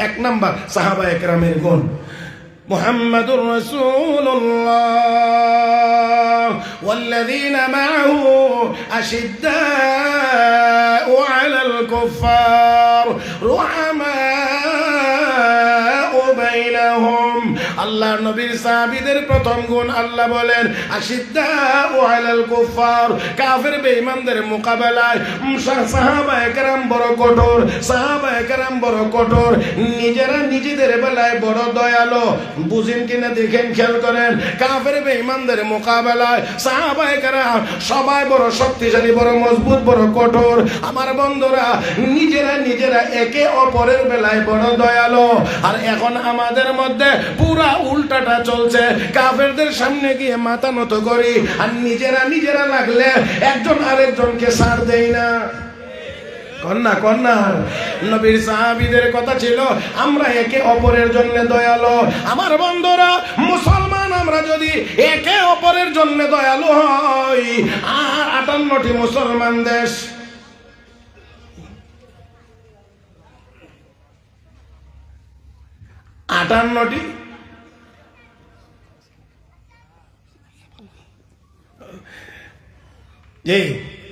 এক নাম্বার সাহাবায়ে কেরামের গুণ, মুহাম্মাদুর রাসূলুল্লাহ ওয়াল্লাযীনা মাআহু আশিদ্দাউ আলাল কুফফার রুহামাউ বাইনাহুম। আল্লাহর নবীর সাহাবীদের প্রথম গুণ আল্লাহ বলেন আশিদ্দাউ আলাল কুফফার, কাফের বেঈমানদের মোকাবেলায় সাহাবায়ে কেরাম বড় কঠোর, সাহাবায়ে কেরাম বড় কঠোর, নিজেরা নিজেদের বেলায় বড় দয়ালু। বুঝেন কিনা দেখেন, খেয়াল করেন, কাফের বেঈমানদের মোকাবেলায় সাহাবায়ে কেরাম সবাই বড় শক্তিশালী, বড় মজবুত, বড় কঠোর। আমার বন্ধুরা, নিজেরা নিজেরা একে অপরের বেলায় বড় দয়ালু। আর এখন আমাদের মধ্যে পুরা উল্টাটা চলছে, কাফেরদের সামনে গিয়ে মাথা নত করি, আর নিজেরা নিজেরা লাগলে একজন আরেকজনকে ছাড় দেই না। কন্যা নবীর সাহাবীদের কথা ছিল আমরা একে অপরের জন্য দয়ালু। আমার বন্ধুরা, মুসলমান আমরা যদি একে অপরের জন্য দয়ালু হই, আর 58টি মুসলমান দেশ,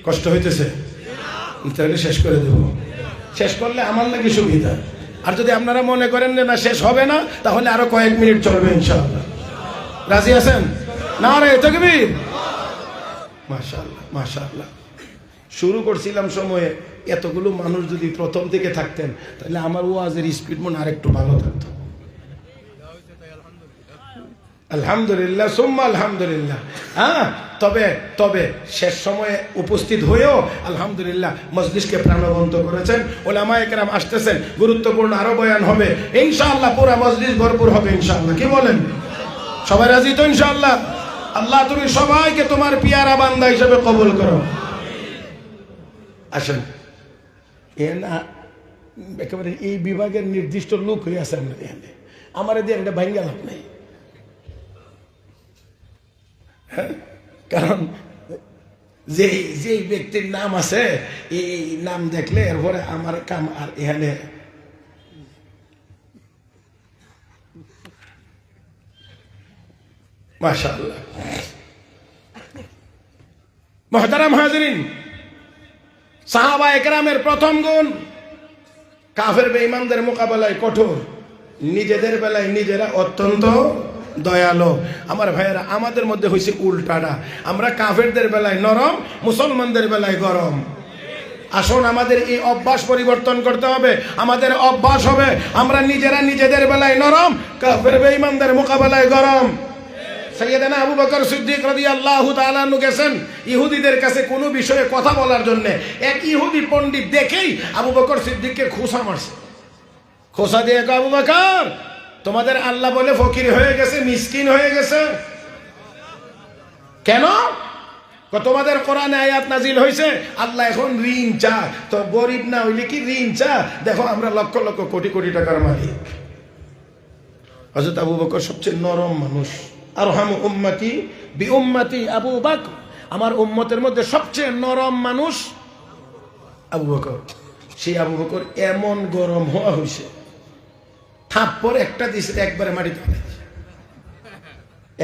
কষ্ট হইতেছে, তাহলে শেষ করে দেব। শেষ করলে আমার লাগে সুবিধা। আর যদি আপনারা মনে করেন যে না শেষ হবে না, তাহলে আরো কয়েক মিনিট চলবে ইনশাআল্লাহ। রাজি আছেন? নারে তাকবীর, মাশাআল্লাহ মাশাআল্লাহ। শুরু করছিলাম সময়ে, এতগুলো মানুষ যদি প্রথম থেকে থাকতেন, তাহলে আমার ওয়াজের স্পিড মনে আরেকটু ভালো থাকতো। আলহামদুলিল্লাহ সুম্মা আলহামদুলিল্লাহ। হ্যাঁ, তবে শেষ সময়ে উপস্থিত হয়েও আলহামদুলিল্লাহ মজলিসকে প্রাণবন্ত করেছেন। উলামায়ে কেরাম আসতেছেন, গুরুত্বপূর্ণ আরো বয়ান হবে ইনশাআল্লাহ। পুরা মজলিস ভরপুর হবে ইনশাআল্লাহ। কি বলেন? সবাই রাজি তো ইনশাআল্লাহ? আল্লাহ তুমি সবাইকে তোমার পিয়ারা বান্দা হিসেবে কবুল করো। আসেন, একেবারে এই বিভাগের নির্দিষ্ট লোক হয়ে আছে আমরা এখানে, আমার এদের এটা ভাঙ্গা লাভ নেই। কারণ যেই ব্যক্তির নাম আছে, এই নাম দেখলে এরপরে আমার কাম আর এখানে মাশাআল্লাহ। মুহতারাম হাজিরিন, সাহাবায়ে কেরামের প্রথম গুণ কাফের বেঈমানদের মোকাবেলায় কঠোর, নিজেদের বেলায় নিজেরা অত্যন্ত দয়ালু। আমার ভাইয়েরা, আমাদের মধ্যে হয়েছে উল্টাটা, আমরা কাফেরদের বেলায় নরম, মুসলমানদের বেলায় গরম। আসুন আমাদের এই অভ্যাস পরিবর্তন করতে হবে। আমাদের অভ্যাস হবে আমরা নিজেরা নিজেদের বেলায় নরম, কাফের বেঈমানদের মোকাবেলায় গরম। সাইয়েদনা আবু বকর সিদ্দিক রাদিয়াল্লাহু তাআলা আনহু গেছেন ইহুদিদের কাছে কোনো বিষয়ে কথা বলার জন্য। এক ইহুদি পণ্ডিত দেখেই আবু বকর সিদ্দিককে খোঁচা মারছে। খোঁচা দিয়ে আবু বকর, তোমাদের আল্লাহ বলে ফকির হয়ে গেছে, মিসকিন হয়ে গেছে কেন? তোমাদের কোরআনে আয়াত নাজিল হয়েছে আল্লাহ এখন ঋণ চা, তো গরিব না হইলে কি ঋণ চা? দেখো আমরা লক্ষ লক্ষ কোটি কোটি টাকার মালিক। হযরত আবু বকর সবচেয়ে নরম মানুষ। আরহামু উম্মতি বি উম্মতি আবু বকর, আমার উম্মতের মধ্যে সবচেয়ে নরম মানুষ আবু বকর। সেই আবু বকর এমন গরম হওয়া হয়েছে, থাপ্পড় একটা দিছে একবারে মাটিতে ফেলেছে।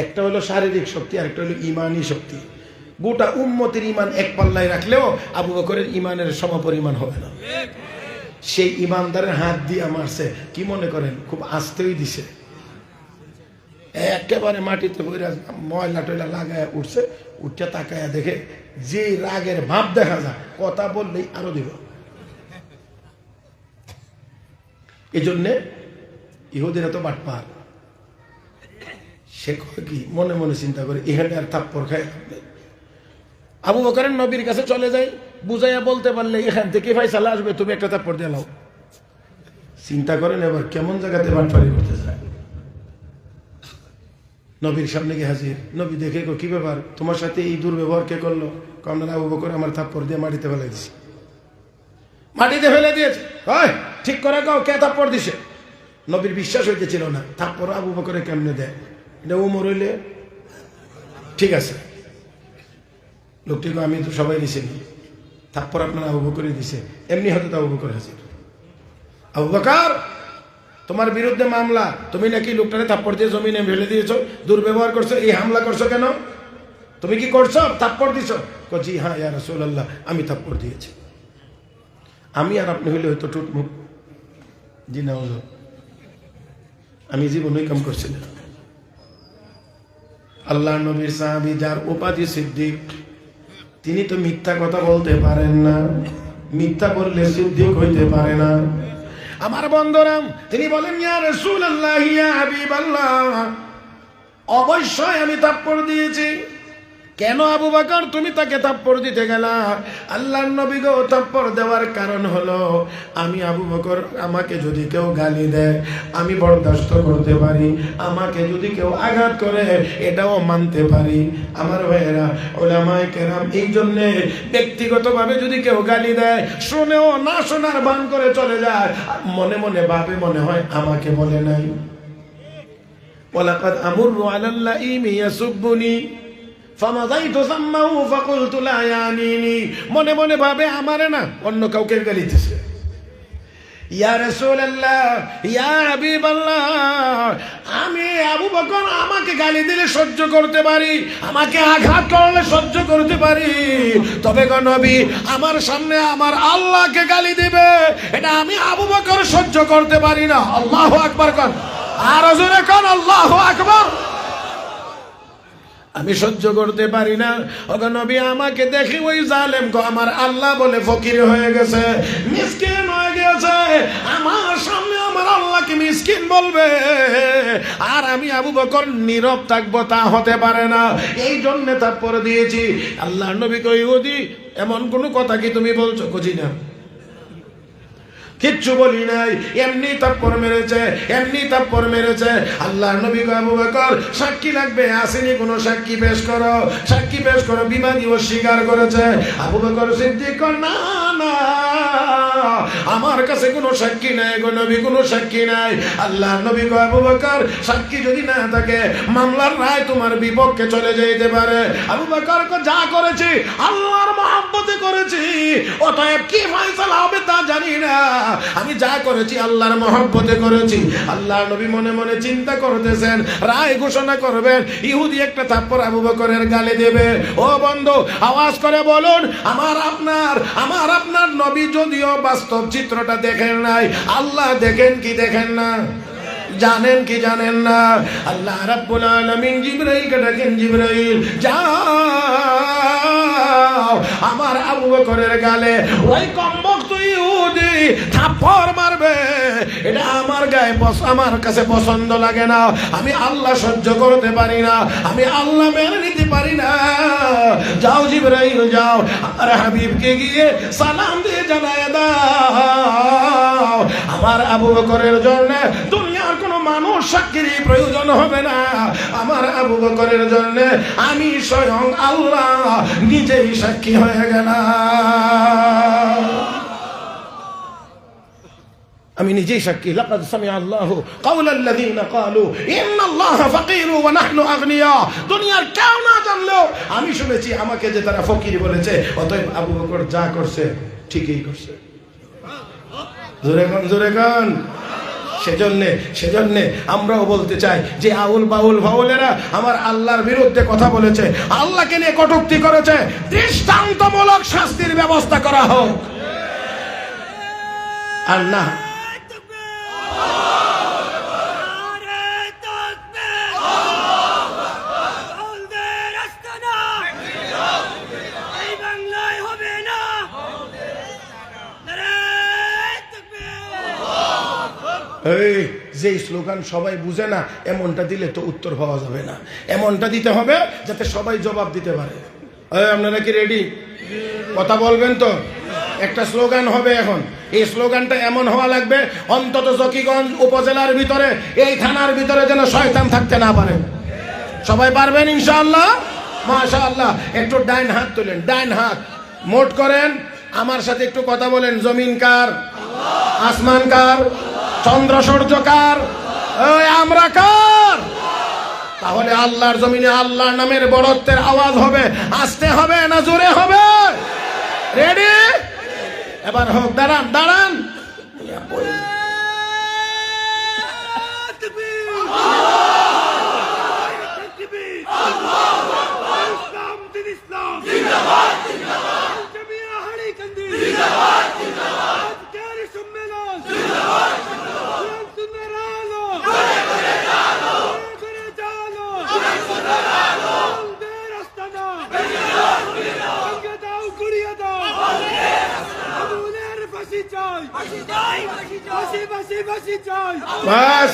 একটা হলো শারীরিক শক্তি, আর একটা হলো ইমানি শক্তি। গোটা উম্মতের ইমান এক পাল্লায় রাখলেও আবু বকরের ইমানের সমপরিমাণ হবে না। সেই ইমানদারের হাত দিয়ে মারছে, কি মনে করেন? খুব আস্তেই দিছে, একেবারে মাটিতে ময়লা টয়লা লাগায় উঠছে। উঠে তাকায়া দেখে যে রাগের ভাব দেখা যায়, কথা বললেই আরো দিব। এই জন্যে ইহুদিরা তো বাটপার, সে কি মনে মনে চিন্তা করে এখানে আর থাপ্পড় খায়। আবু বকরের নবীর কাছে চলে যায়, বুঝাইয়া বলতে পারলে এখান থেকে ফাইসালা আসবে, তুমি একটা থাপ্পড় দিয়ে নাও। চিন্তা করেন এবার কেমন জায়গাতে বাটপারি করতে যায়। নবীর সামনে গিয়ে হাজির। নবী দেখে কি ব্যাপার, তোমার সাথে এই দুর্ব্যবহার কে করলো? কারণ আবু বকর আমার থাপ্পড় দিয়ে মাটিতে ফেলে দিছে। মাটিতে ফেলে দিয়েছে, ঠিক করে কাও কে থাপ্পড় দিছে? নবীর বিশ্বাস হইতেছিল না, থাপ্পড় আবু বকরে কেমনে দেয়? এটা উমর হইলে ঠিক আছে। লোকটিকে আমি তো সবাই দিছিনি, থাপ্পড় আপনার আবু বকরই দিছে। এমনি হয়তো আবু বকর হাজির। আবু বকর তোমার বিরুদ্ধে মামলা, তুমি নাকি লোকটারে থাপ্পড় দিয়ে জমিনে ফেলে দিয়েছো, দুর্ব্যবহার করছো, এই হামলা করছো কেন? তুমি কি করছো? থাপ্পড় দিছো? জি হ্যাঁ ইয়া রাসূলুল্লাহ, আমি থাপ্পড় দিয়েছি। আমি আর আপনি হইলে হয়তো টুটমুখ, জি না হুজুর, আমি জীবনে কাম করছি না। আল্লাহ নবীর সাহাবী যার উপাধি সিদ্দিক, তিনি তো মিথ্যা কথা বলতে পারেন না, মিথ্যা বললে সিদ্দিক হইতে পারে না। আমার বন্ধুরাম, তিনি বলেন ইয়া রাসূলুল্লাহ ইয়া হাবিবাল্লাহ, অবশ্যই আমি থাপ্পড় দিয়েছি। কেন আবু বকর তুমি তাকে থাপ্পড় দিতে গেলা? আল্লাহর নবী গো, থাপ্পড় দেওয়ার কারণ হলো আমি আবু বকর, আমাকে যদি কেউ গালি দেয় আমি বরদাস্ত করতে পারি, আমাকে যদি কেউ আঘাত করে এটাও মানতে পারি। আমার ভাইয়েরা উলামায়ে কেরাম, এই জন্যে ব্যক্তিগতভাবে যদি কেউ গালি দেয়, শুনেও না শোনার ভান করে চলে যায়, মনে মনে ভাবে মনে হয় আমাকে বলে নাই। ওয়ালাকাদ আমুরু আলাল লাইমি ইয়াসুবুনি ফামাদাইতু সাম্মাহু ফাকুলতু লা ইয়ানিনি, মনে মনে ভাবে আমারে না অন্য কাউকে গালি দিছে। ইয়া রাসূলুল্লাহ ইয়া হাবিবাল্লাহ, আমি আবু বকর আমাকে গালি দিলে সহ্য করতে পারি, আমাকে আঘাত করলে সহ্য করতে পারি, তবে গো নবী আমার সামনে আমার আল্লাহকে গালি দিবে, এটা আমি আবু বকর সহ্য করতে পারি না। আল্লাহু আকবার কোন, আর জোরে কোন আল্লাহু আকবার। আমি সহ্য করতে পারি না। ওগো নবী আমাকে দেখি ওই জালেম গো আমার আল্লাহ বলে ফকির হয়ে গেছে, মিসকিন হয়ে গেছে, আমার সামনে আমার আল্লাহকে মিসকিন বলবে, আর আমি আবু বকর নীরব থাকবো, তা হতে পারে না। এই জন্য থাপ্পড় দিয়েছি। আল্লাহর নবী কই, ইহুদি এমন কোন কথা কি তুমি বলছো? বুঝি না, কিচ্ছু বলি নাই, এমনি থাপ্পড় মেরেছে, এমনি থাপ্পড় মেরেছে। আল্লাহর নবী কয়, আবু বকর সাক্ষী লাগবে, আসেনি কোনো সাক্ষী পেশ করো, সাক্ষী পেশ করো। বিবাদী অস্বীকার করেছে। আবু বকর সিদ্দিক কয়, না না, আমার কাছে কোনো সাক্ষী নাই গো নবী, কোনো সাক্ষী নাই। আল্লাহর নবী কয়, আবু বকর সাক্ষী যদি না থাকে মামলার রায় তোমার বিপক্ষে চলে যেতে পারে। আবু বকর কয়, যা করেছি আল্লাহর মহব্বতে করেছি, অতএব কি ফয়সালা হবে তা জানি না, আমি যা করেছি আল্লাহর মহব্বতে করেছি। আল্লাহর নবী মনে মনে চিন্তা করতেছেন, রায় ঘোষণা করবেন, ইহুদি একটা থাপ্পড় আবু বকরের গালে দেবে। ও বন্ধু, আওয়াজ করে বলুন, আমার আপনার নবী যদিও বাস্তব চিত্রটা দেখেন নাই, আল্লাহ দেখেন কি দেখেন না? জানেন কি জানেন না? আল্লাহ রাব্বুল আলামিন জিবরাইলকে ডাকেন, জিবরাইল যাও আমার আবু বকরের গালে ওই কমবক্ত ইহুদি থাপ্পড় মারবে, এটা আমার গায়ে আমার কাছে পছন্দ লাগে না, আমি আল্লাহ সহ্য করতে পারি না, আমি আল্লাহ মেনে নিতে পারি না। যাও জিবরাইল যাও, আমার হাবিবকে গিয়ে সালাম দিয়ে জানায় দাও আমার আবু বকরের জন্য দুনিয়ার কোনো মানুষ সাক্ষীর প্রয়োজন হবে না, আমার আবু বকরের জন্য আমি স্বয়ং আল্লাহ নিজেই সাক্ষী হয়ে গেলাম। আমি নিজেই সাক্ষী। লাকাদ সামিআ আল্লাহু কাওলাল্লাযীনা ক্বালু ইন্নাল্লাহা ফাকীরু ওয়া নাহনু আগনিয়া, দুনিয়ার কেউ না জানলেও আমি শুনেছি আমাকে যে তারা ফকির বলেছে, অতএব আবু বকর যা করছে ঠিকই করছে। জোরে কোন, জোরে কোন। সেজন্য আমরাও বলতে চাই যে আউল বাউল ভাউলেরা আমার আল্লাহর বিরুদ্ধে কথা বলেছে, আল্লাহকে নিয়ে কটূক্তি করেছে, দৃষ্টান্তমূলক শাস্তির ব্যবস্থা করা হোক। আর না এই যে স্লোগান সবাই বুঝে না, এমনটা দিলে তো উত্তর পাওয়া যাবে না, এমনটা দিতে হবে যাতে সবাই জবাব দিতে পারে। আপনারা কি রেডি? কথা বলবেন তো? একটা স্লোগান হবে এখন, এই স্লোগানটা এমন হওয়া লাগবে অন্তত জকিগঞ্জ উপজেলার ভিতরে, এই থানার ভিতরে যেন শয়তান থাকতে না পারে। সবাই পারবেন ইনশাআল্লাহ? মাশাআল্লাহ। একটু ডাইন হাত তুলেন, ডাইন হাত মোট করেন, আমার সাথে একটু কথা বলেন। জমিন কার? আসমান কার? চন্দ্র সূর্য কার? ওই আমরা কার? তাহলে আল্লাহর জমিনে আল্লাহর নামের বড়ত্বের আওয়াজ হবে, আসতে হবে না জোরে হবে? রেডি? এবার হোক, দাঁড়ান দাঁড়ান। বাস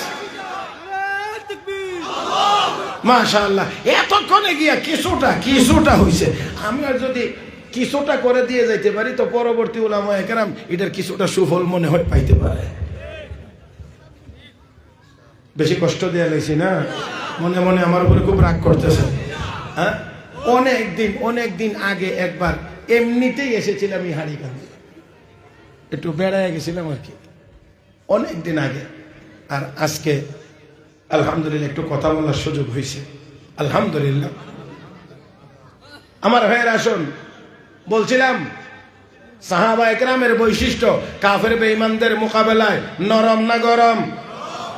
মাশাআল্লাহ, এতক্ষণে গিয়া কিছুটা হইছে। আমি আর যদি কিছুটা করে দিয়ে যাইতে পারি তো পরবর্তী উলামায়ে কেরাম এটার কিছুটা সুফল মনে হয় পাইতে পারে। বেশি কষ্ট দেয়া লাইছি না, মনে মনে আমার উপরে খুব রাগ করতেছে। হ্যাঁ, অনেক দিন আগে একবার এমনিতেই এসেছিলাম এই হাড়িকান্দি, একটু বেড়ায় গেছিলাম আর কি, অনেক দিন আগে। আর আজকে আলহামদুলিল্লাহ একটু কথা বলার সুযোগ হয়েছে, আলহামদুলিল্লাহ। আমার ভাইয়ের আসুন, বলছিলাম সাহাবা একরামের বৈশিষ্ট্য কাফের বেঈমানদের মোকাবেলায় নরম না গরম?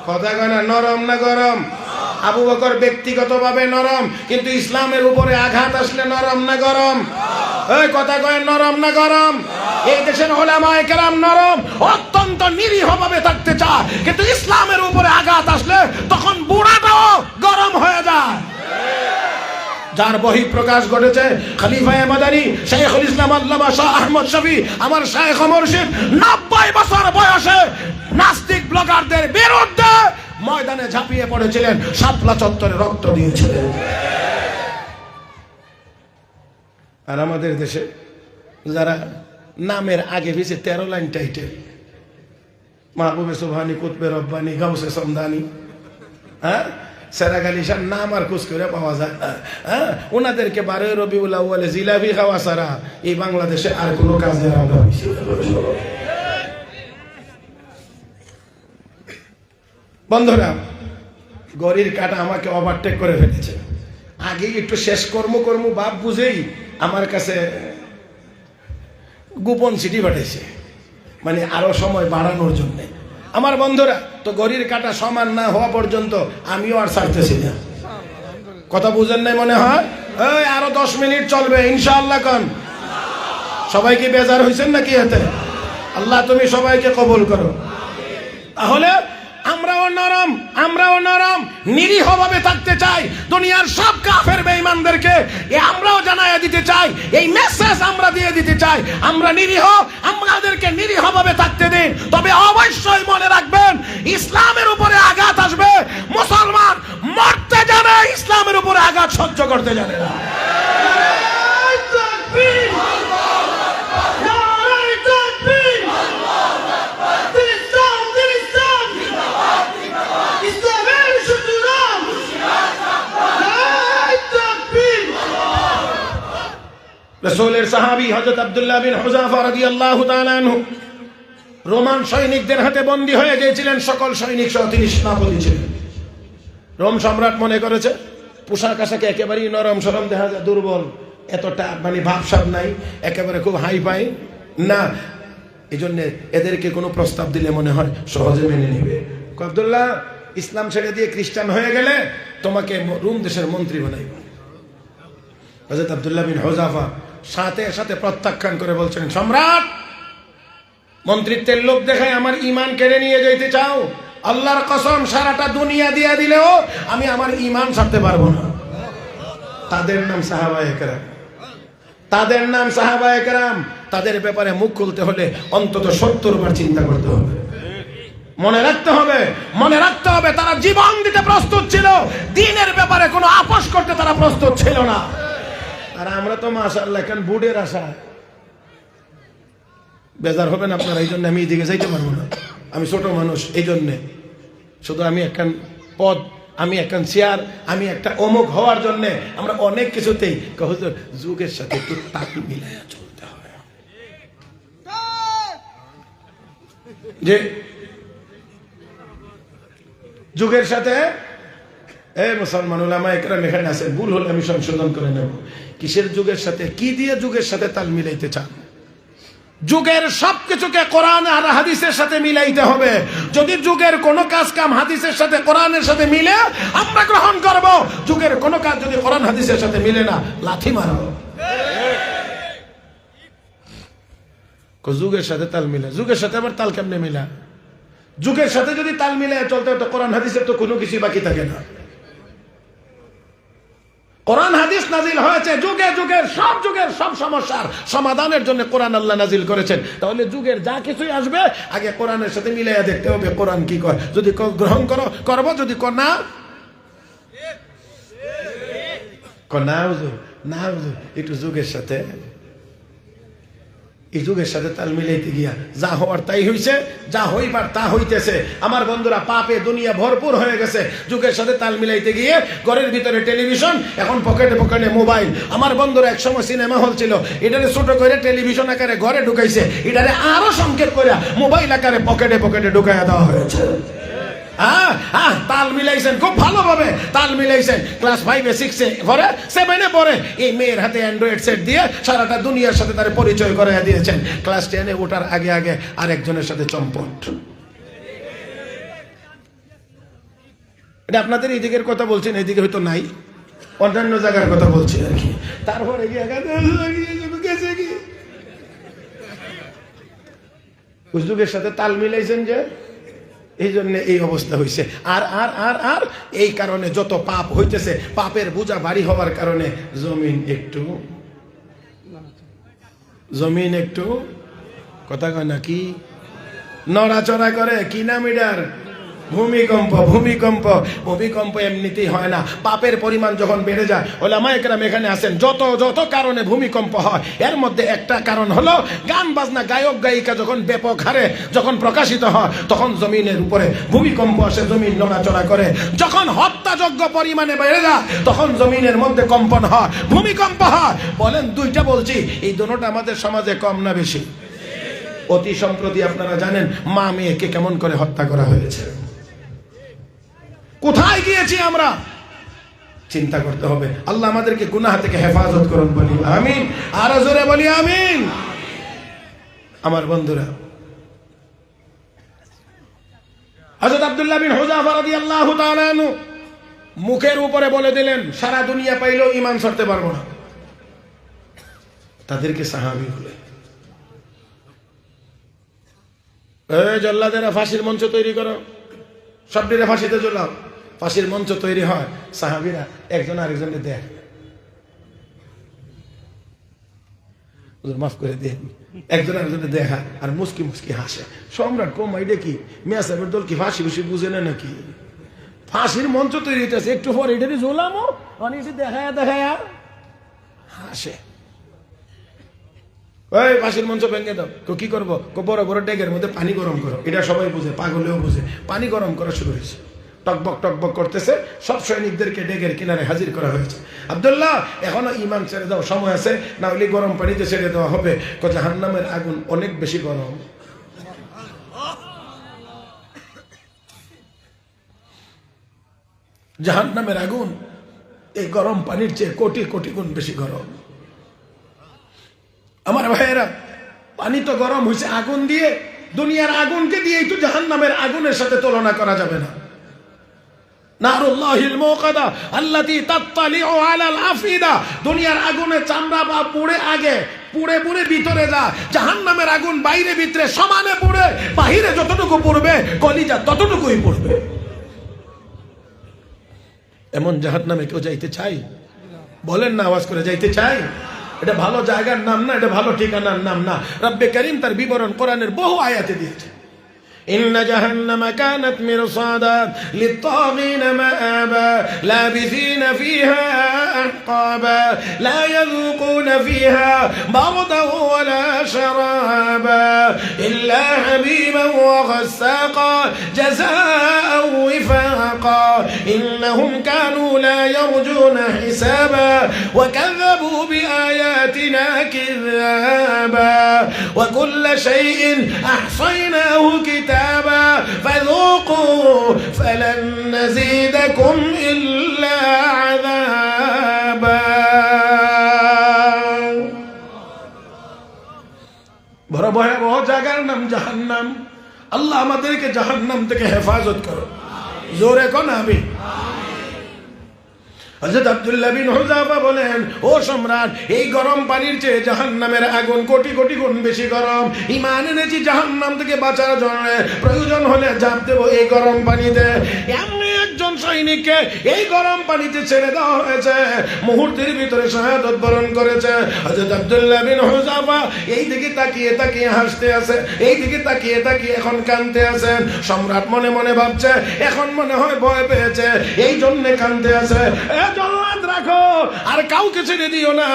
কথা কয় না, নরম না গরম? আবু বকর ব্যক্তিগতভাবে নরম, কিন্তু ইসলামের উপরে আঘাত আসলে নরম না গরম? এই কথা কয়, নরম না গরম? এই দেশের উলামায়ে কেরাম নরম, অত্যন্ত নিরীহভাবে থাকতে চায়, কিন্তু ইসলামের উপরে আঘাত আসলে তখন বুড়াটাও গরম হয়ে যায়। যার বহি প্রকাশ ঘটেছে খলিফায়ে মাদানী শাইখুল ইসলাম আল্লামা শাহ আহমদ শফি, আমার শাইখ মুর্শিদ 90 বছর বয়সে নাস্তিক ব্লগারদের বিরুদ্ধে ময়দানে ঝাঁপিয়ে পড়েছিলেন, শাপলা চত্বরে রক্ত দিয়েছিলেন। আর আমাদের দেশে যারা নামের আগে পিছে 13 লাইন টাইটেল, মাহবুবে সুবহানি, কুতবে রব্বানি, গাউসে সমদানি, হ্যাঁ, সেরাগালিশার নাম আর খুশ করে পাওয়া যায়। হ্যাঁ, ওনাদেরকে 12 রবিউল আউয়ালে জিলাপি খাওয়া ছাড়া এই বাংলাদেশে আর কোনো কাজে বন্ধুরা, গড়ির কাটা আমাকে ওভারটেক করে ফেলেছে। আগে একটু শেষ কর্ম ভাব বুঝেই আমার কাছে গোপন চিঠি পাঠাইছে, মানে আরো সময় বাড়ানোর জন্য। আমার বন্ধুরা, তো গড়ির কাটা সমান না হওয়া পর্যন্ত আমিও আর ছাড়তেছি না। কথা বুঝেন নাই মনে হয়? এই আরো 10 মিনিট চলবে ইনশাআল্লাহ। কোন সবাই কি বেজার হয়েছেন নাকি এতে? আল্লাহ তুমি সবাইকে কবুল করো। তাহলে আমরাও নরম নিরীহভাবে থাকতে চাই। দুনিয়ার সব কাফের বেঈমানদেরকে আমরাও জানায়া দিতে চাই, এই মেসেজ আমরা দিয়ে দিতে চাই, আমরা নিরীহ, আমাদেরকে নিরীহভাবে থাকতে দিন। তবে অবশ্যই মনে রাখবেন, ইসলামের উপরে আঘাত আসবে, মুসলমান মরতে জানে, ইসলামের উপরে আঘাত সহ্য করতে জানে না। রাসূলের সাহাবী হযরত আব্দুল্লাহ বিন হুযাফা রাদিয়াল্লাহু তাআলা আনহু রোমান সৈনিকদের হাতে বন্দী হয়ে গিয়েছিলেন। সকল সৈনিক সহ তিনি সেনাপতি ছিলেন। রোম সম্রাট মনে করেছে পোশাক আশাকে একেবারেই নরম সরম দেখা যায়, দুর্বল, এতটা মানে ভাবসাব নাই, একেবারে খুব হাই ফাই না, এই জন্য এদেরকে কোনো প্রস্তাব দিলে মনে হয় সহজে মেনে নেবে। আব্দুল্লাহ, ইসলাম ছেড়ে দিয়ে খ্রিস্টান হয়ে গেলে তোমাকে রোম দেশের মন্ত্রী বানাইব। হযরত আব্দুল্লাহ বিন হুযাফা সাথে সাথে প্রত্যাখ্যান করে বলছেন, সম্রাট, মন্ত্রিত্বের লোভ দেখায় আমার ঈমান কেড়ে নিয়ে যাইতে চাও? আল্লাহর কসম, সারাটা দুনিয়া দিয়ে দিলেও আমি আমার ঈমান ছাড়তে পারবো না। তাদের নাম সাহাবায়ে কেরাম, তাদের নাম সাহাবায়ে কেরাম। তাদের ব্যাপারে মুখ খুলতে হলে অন্তত 70 বার চিন্তা করতে হবে। মনে রাখতে হবে তারা জীবন দিতে প্রস্তুত ছিল, দ্বীনের ব্যাপারে কোনো আপোষ করতে তারা প্রস্তুত ছিল না। আর আমরা তো মাশাআল্লাহ এখন বুড়ের আশা। বেজার হবেন আপনারা, এই জন্য আমি এদিকে যাইতে পারবো না, আমি ছোট মানুষ, এই জন্যে শুধু আমি একখান পদ, আমি একখান চেয়ার, আমি একটা অমুক হওয়ার জন্য আমরা অনেক কিছুতেই হুজুর যুগের সাথে একটু তাল মিলাইয়া চলতে হয়। যে যুগের সাথে মুসলমান উলামা একরাম এখানে আছে, ভুল হলে আমি সংশোধন করে নেব। কিসের যুগের সাথে, কি দিয়ে যুগের সাথে তাল মিলাইতে চান? যুগের সবকিছুকে কোরআন আর হাদিসের সাথে মিলাইতে হবে। যদি যুগের কোনো কাজ কাম হাদিসের সাথে কোরআনের সাথে মিলে আমরা গ্রহণ করব, যুগের কোনো কাজ যদি কোরআন হাদিসের সাথে মিলে না, লাথি মারব। যুগের সাথে তাল মিলে, যুগের সাথে আবার তাল কেমনে মিলা? যুগের সাথে যদি তাল মিলে চলতে হতো, কোরআন হাদিসের তো কোনো কিছু বাকি থাকে না। কোরআন হাদিস নাজিল হয়েছে যুগে যুগের সব সমস্যার সমাধানের জন্য কোরআন আল্লাহ নাজিল করেছেন। তাহলে যুগের যা কিছুই আসবে আগে কোরআনের সাথে মিলাইয়া দেখতে হবে কোরআন কি কয়। যদি গ্রহণ করবো, যদি না একটু যুগের সাথে এই যুগের সাথে তাল মিলাইতে গিয়া যা হওয়ার তাই হইছে, যা হইবার তা হইতেছে। আমার বন্ধুরা, পাপে দুনিয়া ভরপুর হয়ে গেছে। যুগের সাথে তাল মিলাইতে গিয়ে ঘরের ভিতরে টেলিভিশন, এখন পকেটে পকেটে মোবাইল। আমার বন্ধুরা, একসময় সিনেমা হল ছিল, এটারে ছোট করে টেলিভিশন আকারে ঘরে ঢুকাইছে, এটারে আরো সংক্ষেপ করে মোবাইল আকারে পকেটে পকেটে ঢুকাইয়া দেওয়া হয়েছে। তাল মিলাইছেন, খুব ভালোভাবে তাল মিলাইছেন। ক্লাস 5-এ 6-এ পরে 7-এ পরে এই মেয়ের হাতে অ্যান্ড্রয়েড সেট দিয়ে সারাটা দুনিয়ার সাথে তার পরিচয় করাইয়া দিয়েছেন। ক্লাস 10-এ ওঠার আগে আগে আরেকজনের সাথে চম্পট। এটা আপনাদের এই দিকের কথা বলছেন, এইদিকে হয়তো নাই, অন্যান্য জায়গার কথা বলছি আর কি। তারপরে গেছে কি যুগের সাথে তাল মিলাইছেন, যে এই জন্য এই অবস্থা হয়েছে। আর আর আর আর এই কারণে যত পাপ হইতেছে, পাপের বোঝা ভারী হওয়ার কারণে জমিন একটু কথা কয় নাকি নড়াচড়া করে। কি নাম এটার? ভূমিকম্প এমনিতেই হয় না, পাপের পরিমাণ যখন বেড়ে যায়। ওলামায়ে কেরাম এখানে আছেন, যত কারণে ভূমিকম্প হয় এর মধ্যে একটা কারণ হলো গান বাজনা, গায়ক গায়িকা যখন ব্যাপক হারে যখন প্রকাশিত হয় তখন জমিনের উপরে ভূমিকম্প আসে, জমিন নড়াচড়া করে। যখন হত্যাযজ্ঞ পরিমাণে বেড়ে যায় তখন জমিনের মধ্যে কম্পন হয়, ভূমিকম্প হয়। বলেন, দুইটা বলছি, এই দুটোটা আমাদের সমাজে কম না বেশি? অতি সম্প্রতি আপনারা জানেন মা মেয়েকে কেমন করে হত্যা করা হয়েছে। কোথায় গিয়েছি আমরা? চিন্তা করতে হবে। আল্লাহ আমাদেরকে গুনাহ থেকে হেফাজত করুন, বলি আমিন। আরো জোরে বলি আমিন। আমার বন্ধুরা, হযরত আব্দুল্লাহ বিন হুযাফা রাদিয়াল্লাহু তাআলা আনহু মুখের উপরে বলে দিলেন, সারা দুনিয়া পাইলেও ঈমান ছাড়তে পারবো না। তাদেরকে সাহাবী বলে, এই জল্লাদেরা ফাঁসির মঞ্চ তৈরি করো, সবটিরে ফাঁসিতে ঝোলাও। ফাঁসির মঞ্চ তৈরি হয়, সাহাবীরা একজন আরেকজনকে দেখ, মাফ করে দেন, একজন আরেকজনকে দেখা আর মুস্কি মুস্কি হাসে। সম্রাট কম এটা কি মিয়া সাহেবের দল কি ফাঁসি বেশি বুঝে না নাকি? ফাঁসির মঞ্চ তৈরি হইতেছে, একটু পর এটারে ঝোলামো, অনেক দেখায়া হাসে। ওই ফাঁসির মঞ্চ ভেঙে দাও। কি করবো? বড় বড় ডেগের মধ্যে পানি গরম করো। এটা সবাই বুঝে, পাগলেও বুঝে। পানি গরম করা শুরু হয়েছে, টকবক টকবক করতেছে। সব সৈনিকদেরকে ডেগের কিনারে হাজির করা হয়েছে। আব্দুল্লাহ, এখনো ঈমান ছেড়ে দাও, সময় আছে, না হলে গরম পানিতে ছেড়ে দেওয়া হবে। জাহান্নামের আগুন অনেক বেশি গরম। জাহান্নামের আগুন এই গরম পানির চেয়ে কোটি কোটি গুণ বেশি গরম। আমার ভাইয়েরা, পানি তো গরম হয়েছে আগুন দিয়ে, দুনিয়ার আগুনকে দিয়েই তো জাহান্নামের আগুনের সাথে তুলনা করা যাবে না। নারুল্লাহিল মুকাদা আল্লাতী তাত্তালিউ আলাল আফিদা, দুনিয়ার আগুনে চামড়া বা পুড়ে আগে পুড়ে ভিতরে যা, জাহান্নামের আগুন বাইরে ভিতরে সমানে পুড়ে, বাহিরে যতটুকু পুড়বে কলিজা ততটুকুই পুড়বে। এমন জাহান্নামে কেউ যাইতে চাই? বলেন না আওয়াজ করে, যাইতে চাই? এটা ভালো জায়গার নাম না, এটা ভালো ঠিকানার নাম না। রব্বে কারীম তার বিবরণ কোরআনের বহু আয়াতে দিয়েছে। ইন্না জাহান্নামা কানাত মিরসাদান লিত-তাগিনা মাআবা লাবিসিনা ফিহা আহকাবা লা ইয়াযুকুনা ফিহা বারদান ওয়ালা শারাবা ইল্লা হাবিবান ওয়া গাসাকা জাযাআন ওয়িফাকা ইন্নাহুম কানু লা ইয়ারজুনা হিসাবা ওয়া কাযাবু বিআয়াতিনা কিযাবা ওয়া কুল্লা শাইইন আহসায়নাহু কিতাবা فذوقوا فلن نزيدكم إلا عذابا। বড় ভয়াবহ জায়গার নাম জাহান্নাম। আল্লাহ আমাদেরকে জাহান্নাম থেকে হেফাজত করো, জোরে কোন আমিন। হযরত আব্দুল্লাহ বিন হুযাফা বলেন, ও সম্রাট, এই গরম পানির চেয়ে জাহান্নামের আগুন কোটি কোটি গুণ বেশি গরম। ঈমান এনেছি জাহান্নাম থেকে বাঁচার জন্য, প্রয়োজন হলে ঝাঁপ দেব এই গরম পানিতে। এমনি একজন সৈনিককে এই গরম পানিতে ছেড়ে দেওয়া হয়েছে, মুহূর্তের ভিতরে শাহাদাত বরণ করেছে। হযরত আব্দুল্লাহ বিন হুযাফা এই দিকে তাকিয়ে তাকিয়ে হাসতে আছে, এই দিকে তাকিয়ে তাকিয়ে এখন কাঁদতে আছেন। সম্রাট মনে মনে ভাবছে এখন মনে হয় ভয় পেয়েছে, এই জন্য কাঁদতে আছে। এ জল্লাদ রাখো, আর কাউকে ছেড়ে দিও না,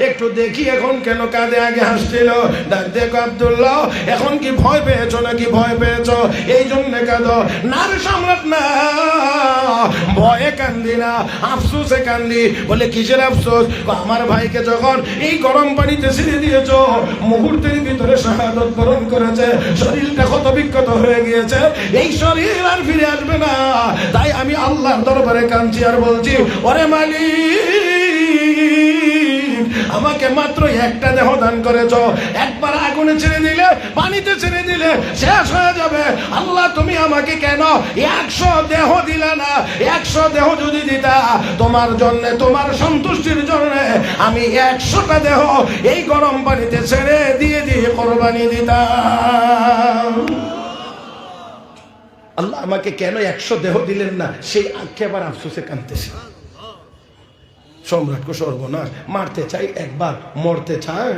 একটু দেখি এখন কেন কাঁদে, আগে হাসছিল। ডাক দেখো আব্দুল্লাহ, এখন কি ভয় পেয়েছো নাকি ভয় পেয়েছো এই জন্য কাঁদো? না রে সম্রাট, না, ভয়ে কান্দি না, আফসোসে কান্দি। বলে কিসের আফসোস? আমার ভাইকে যখন এই গরম পানিতে ছেড়ে দিয়েছো, মুহূর্তের ভিতরে শাহাদাত বরণ করেছে, শরীরটা ক্ষত বিক্ষত হয়ে গিয়েছে, এই শরীর আর ফিরে আসবে না। তাই আমি আল্লাহর দরবারে কাঁদছি আর বলছি, ওরে মালিক, আমাকে মাত্র একটা দেহ দান করেছো, একবার আগুনে ছেড়ে দিলে, পানিতে ছেড়ে দিলে শেষ হয়ে যাবে। আল্লাহ তুমি আমাকে কেন 100 দেহ দিলা না? 100 দেহ যদি দিতা, তোমার জন্য, তোমার সন্তুষ্টির জন্য আমি 100টা দেহ এই গরম পানিতে ছেড়ে দিয়ে দিয়ে কোরবানি দিতাম। আল্লাহ আমাকে কেন 100 দেহ দিলেন না, সেই আক্ষেপ আর আফসোসে কাঁদতেছে। সম্রাটকে সর্বনাশ, মারতে চাই একবার, মরতে চায়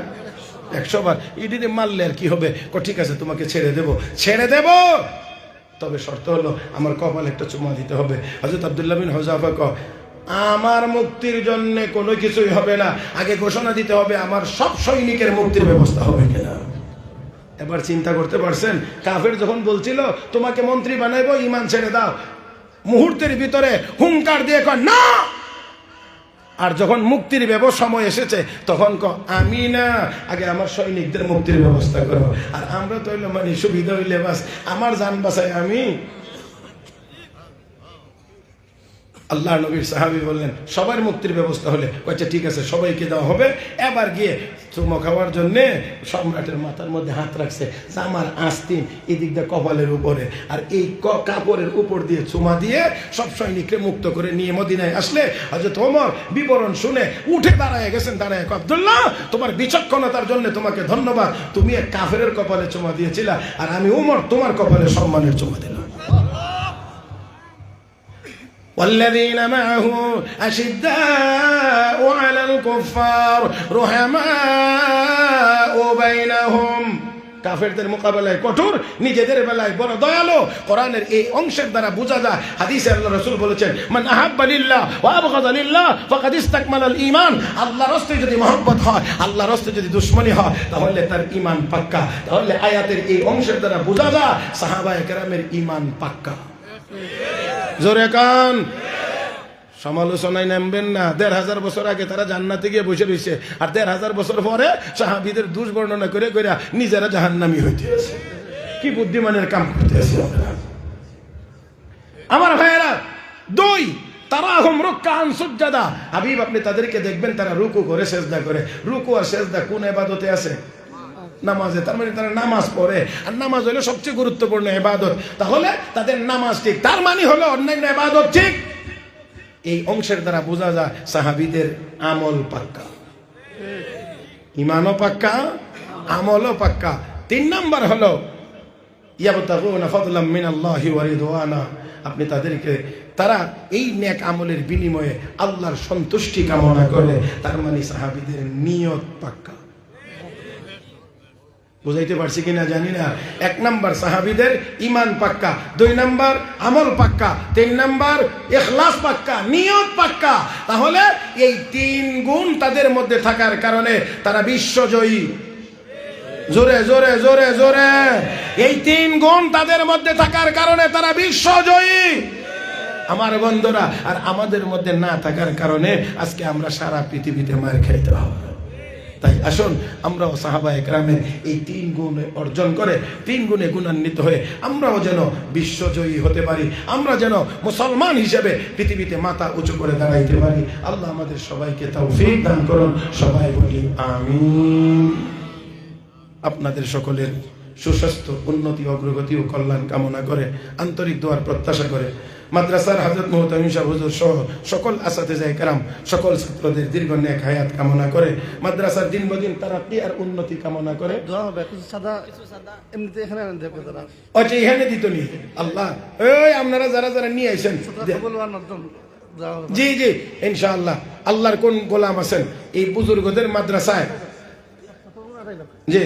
100 বার। ইডিনে মারলে আর কি হবে? ঠিক আছে তোমাকে ছেড়ে দেব, ছেড়ে দেব, তবে শর্ত হলো আমার কপালে একটা চুমা দিতে হবে। হযরত আব্দুল্লাহ বিন হুযাফা কয়, আমার মুক্তির জন্য কোনো কিছুই হবে না, আগে ঘোষণা দিতে হবে আমার সব সৈনিকের মুক্তির ব্যবস্থা হবে কিনা। এবার চিন্তা করতে পারছেন, কাফের যখন বলছিল তোমাকে মন্ত্রী বানাইবো, ঈমান ছেড়ে দাও, মুহূর্তের ভিতরে হুঙ্কার দিয়ে কয় না। আর যখন মুক্তির সময় এসেছে তখন আমি না, আগে আমার সৈনিকদের মুক্তির ব্যবস্থা করো। আর আমরা তো হইলো মানে সুবিধা হইলে বাস আমার জান বাঁচাই আমি। আল্লাহ নবীর সাহাবী বললেন সবার মুক্তির ব্যবস্থা হলে, আচ্ছা ঠিক আছে সবাইকে দেওয়া হবে। এবার গিয়ে চুমো খাওয়ার জন্যে সম্রাটের মাথার মধ্যে হাত রাখছে, জামার আস্তিন এদিক দিয়ে কপালের উপরে, আর এই কাপড়ের উপর দিয়ে চুমা দিয়ে সব সৈনিককে মুক্ত করে নিয়ে মদিনায় আসলে হযরত ওমর বিবরণ শুনে উঠে দাঁড়ায় গেছেন। দাঁড়ায়, আব্দুল্লাহ তোমার বিচক্ষণতার জন্য তোমাকে ধন্যবাদ, তুমি এক কাফেরের কপালে চুমা দিয়েছিলা, আর আমি ওমর তোমার কপালে সম্মানের চুমা দিলাম। والذين معه أشداء على الكفار رحماء بينهم। কাফেরদের মোকাবেলায় কঠোর, নিজেদের বেলায় বড় দয়ালু। কোরআনের এই অংশের দ্বারা বোঝা যায়, হাদিসে আল্লাহ রাসূল বলেছেন, মান আহাব্বা লিল্লাহ ওয়া আবগাদা লিল্লাহ ফাকাদ ইসতাকমালাল ঈমান। আল্লাহর রাস্তে যদি মহব্বত হয়, আল্লাহর রাস্তে যদি দুশমনি হয়, তাহলে তার ঈমান পাক্কা। তাহলে আয়াতের এই অংশের দ্বারা বোঝা যায় সাহাবায়ে কেরামের ঈমান পাক্কা। জোরে কান, সমালোচনায় নামবেন না। ১৫০০ বছর আগে তারা জান্নাতে গিয়ে বসে রয়েছে, আর ১৫০০ বছর পরে সাহাবীদের দুষ বর্ণনা করে করে নিজেরা জাহান্নামী হইতে আছে। কি বুদ্ধিমানের কাম করতে আছে আমার ভাইয়েরা। ২, তারা আহম রুকআন সুজদা। হাবিব আপনি তাদেরকে দেখবেন তারা রুকু করে সেজদা করে। রুকু আর সেজদা কোন ইবাদতে আছে? নামাজে। তার মানে তারা নামাজ পড়ে, আর নামাজ হলো সবচেয়ে গুরুত্বপূর্ণ ইবাদত। তাহলে তাদের নামাজ ঠিক, তার মানে হলো অন্যান্য ইবাদত ঠিক। এই অংশের দ্বারা বোঝা যায় সাহাবীদের আমল পাক্কা, ঈমানও পাক্কা, আমলও পাক্কা। ৩ নাম্বার হলো ইয়াবতাগুনা ফাদলাম মিনাল্লাহি ওয়া রিদওয়ানা। আপনি তাদেরকে, তারা এই নেক আমলের বিনিময়ে আল্লাহর সন্তুষ্টি কামনা করে, তার মানে সাহাবীদের নিয়ত পাক্কা। বুঝাইতে পারছি কিনা জানি না। ১ নাম্বার সাহাবীদের ঈমান পাক্কা, ২ নাম্বার আমল পাক্কা, ৩ নাম্বার ইখলাস পাক্কা, নিয়ত পাক্কা। তাহলে এই ৩ গুণ তাদের মধ্যে থাকার কারণে তারা বিশ্বজয়ী। জোরে জোরে জোরে জোরে, এই ৩ গুণ তাদের মধ্যে থাকার কারণে তারা বিশ্বজয়ী আমার বন্ধুরা। আর আমাদের মধ্যে না থাকার কারণে আজকে আমরা সারা পৃথিবীতে মার খাইতে হবে। তাই আসুন আমরাও সাহাবায়ে কেরামের এই ৩ গুণ অর্জন করে, ৩ গুণে গুণান্বিত হয়ে আমরাও যেন বিশ্বজয়ী হতে পারি, আমরা যেন মুসলমান হিসেবে পৃথিবীতে মাথা উঁচু করে দাঁড়াইতে পারি। আল্লাহ আমাদের সবাইকে তৌফিক দান করুন। সবাই বলি আমিন। আপনাদের সকলের সুস্বাস্থ্য, উন্নতি, অগ্রগতি ও কল্যাণ কামনা করে, আন্তরিক দোয়ার প্রত্যাশা করে মাদ্রাসার হযরত মুহতামিম সাহেব হুজুর সহ সকল আসাতিজায়ে কেরাম সকল ছাত্রদের দীর্ঘ নেক হায়াত কামনা করে মাদ্রাসার দিন বদিন তারাক্কি আর উন্নতি কামনা করে দোয়া হবে কিছু সাদা এমনিতে এখানে আনেন দেখো তারা আচ্ছা এখানে দিত নি আল্লাহ এই আপনারা যারা যারা নিয়ে আইছেন বলবার নতুন জি জি ইনশাআল্লাহ আল্লাহর কোন গোলাম আছেন এই বুজুর্গদের মাদ্রাসায় জি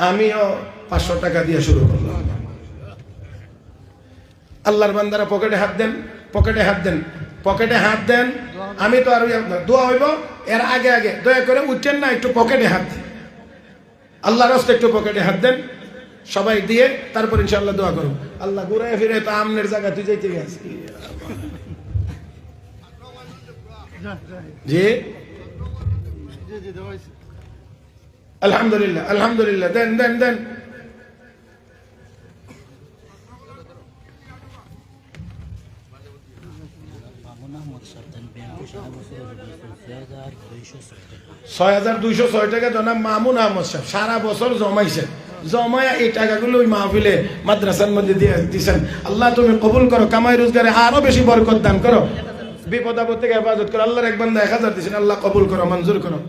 আমিও 500 টাকা দিয়ে শুরু করলাম আল্লাহর বান্দারা পকেটে হাত দেন পকেটে হাত দেন পকেটে হাত দেন আমি তো আর দোয়া হইব এর আগে আগে দয়া করে উঠছেন না একটু পকেটে হাত আল্লাহর রাস্তায় একটু পকেটে হাত দেন সবাই দিয়ে তারপর ইনশাআল্লাহ দোয়া করুন আল্লাহ ঘুরে ফিরে তো আমনের জায়গা তুই যাইতে গেছিস জি আলহামদুলিল্লাহ আলহামদুলিল্লাহ দেন দেন দেন $6,206 জনাব মামুন আহমদ সাহেব সারা বছর জমাইছেন জমায়া এই টাকাগুলো ওই মাহফিলে মাদ্রাসার মধ্যে দিয়ে দিচ্ছেন আল্লাহ তুমি কবুল করো কামাই রোজগারে আরো বেশি বরকত দান করো বিপদ আপদ থেকে হেফাজত করো আল্লাহর এক বান্দা 1000 দিয়েছেন আল্লাহ কবুল করো মঞ্জুর করো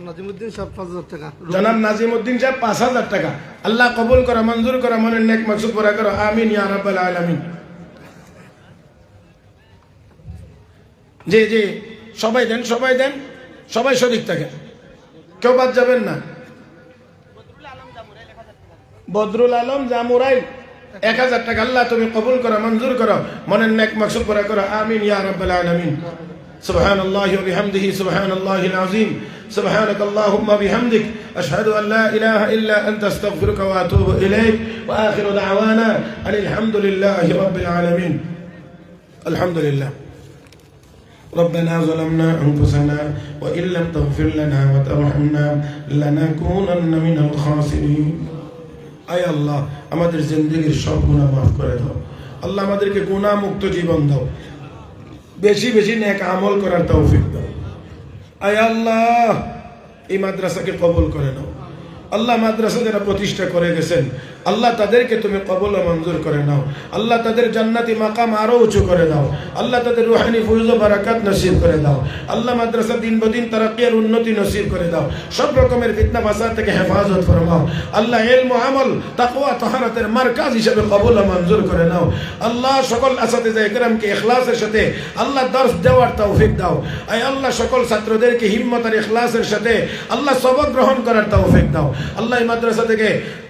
নাজিমউদ্দিন সাহেব 5000 টাকা জনাব নাজিমউদ্দিন সাহেব 5000 টাকা আল্লাহ কবুল করো মঞ্জুর করো মনের নেক মাকসুদ পুরা করো আমিন ইয়া রাব্বাল আলামিন জি জি সবাই দেন সবাই শরীক থাকেন কেউ বাদ যাবেন না বদরুল আলম জামুরাই 1000 টাকা আল্লাহ তুমি কবুল করো মঞ্জুর করো মনের নেক মাকসুদ পুরা করো আমিন ইয়া রাব্বাল আলামিন সুবহানাল্লাহি ওয়া বিহামদিহি সুবহানাল্লাহিল আযীম سبحانك اللهم وبحمدك أشهد أن لا إله إلا أنت أستغفرك وأتوب إليك وآخر دعوانا أن الحمد لله رب العالمين الحمد لله ربنا ظلمنا أنفسنا وإن لم تغفر لنا وترحمنا لنكونن من الخاسرين أي الله আমাদের জিন্দেগীর সব গুনাহ maaf করে দাও আল্লাহ আমাদেরকে গুনাহ মুক্ত জীবন দাও বেশি বেশি নেক আমল করার তৌফিক দাও আয় আল্লাহ এই মাদ্রাসাকে কবুল করে নাও আল্লাহ মাদ্রাসা যারা প্রতিষ্ঠা করে গেছেন আল্লাহ তাদেরকে তুমি কবুল ও মঞ্জুর করে নাও আল্লাহ তাদের জান্নাতি মাকাম আরো উঁচু করে দাও আল্লাহ তাদের রুহানি ফয়জ ও বারাকাত নসিব করে দাও আল্লাহ মাদ্রাসা দিন বদিন তারাক্কি আর উন্নতি নসিব করে দাও সব রকমের ফিতনা ফাসাদ থেকে হেফাজত ফরমাও আল্লাহ ইলম ও আমল তাকওয়া তাহারাতের মারকাজ হিসেবে কবুল ও মঞ্জুর করে নাও আল্লাহ সকল আসাতিজা ইকরামকে ইখলাসের সাথে আল্লাহ দর্স দেওয়ার তৌফিক দাও আয় আল্লাহ সকল ছাত্রদেরকে হিম্মত আর ইখলাসের সাথে আল্লাহ সবক গ্রহণ করার তৌফিক দাও আল্লাহ এই মাদ্রাসা থেকে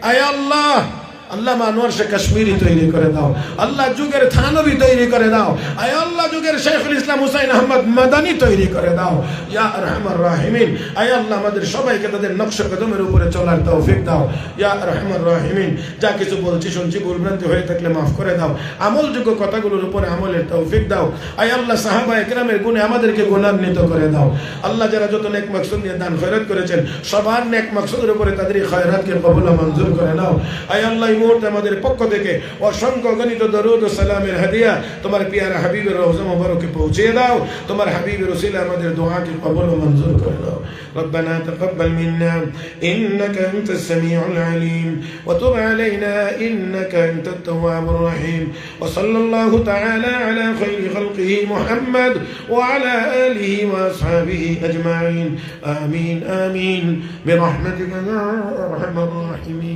আয় আল্লাহ আল্লাহ আনোয়ার শেখ কাশ্মীরি তৈরি করে দাও আল্লাহ যুগের থানবী তৈরি করে দাও আয় আল্লাহ যুগের শেখুল ইসলাম হুসাইন আহমদ মাদানী তৈরি করে দাও ইয়া আরহামার রাহিমিন আয় আল্লাহ আমাদের সবাইকে তাদের নকশা কদমের উপরে চলার তৌফিক দাও ইয়া আরহামার রাহিমিন যা কিছু বলছি শুনছি ভুলভ্রান্তি হয়ে থাকলে মাফ করে দাও আমলযোগ্য কথাগুলোর উপরে আমলের তৌফিক দাও আয় আল্লাহ সাহাবা ইকরামের গুণে আমাদেরকে গুণান্বিত করে দাও আল্লাহ যারা যত নেক মাকসুদ নিয়ে দান খয়রাত করেছেন সবার নেক মাকসুদের উপরে তাদের এই খয়রাতকে কবুল ও মঞ্জুর করে নাও আয় আল্লাহ মুহূর্তে আমাদের পক্ষ থেকে অসংখ্য গণিত দরুদ ও সালামের হাদিয়া তোমার পিয়ারা হাবিবের রওজা মুবারকে পৌঁছে দাও তোমার হাবিবের ওসিলা আমাদের দোয়াকে কবুল ও মঞ্জুর করে দাও ربنا تقبل منا إنك أنت السميع العليم وتب علينا إنك أنت التواب الرحيم وصلى الله تعالى على خير خلقه محمد وعلى آله وأصحابه أجمعين آمين آمين برحمتك يا أرحم الراحمين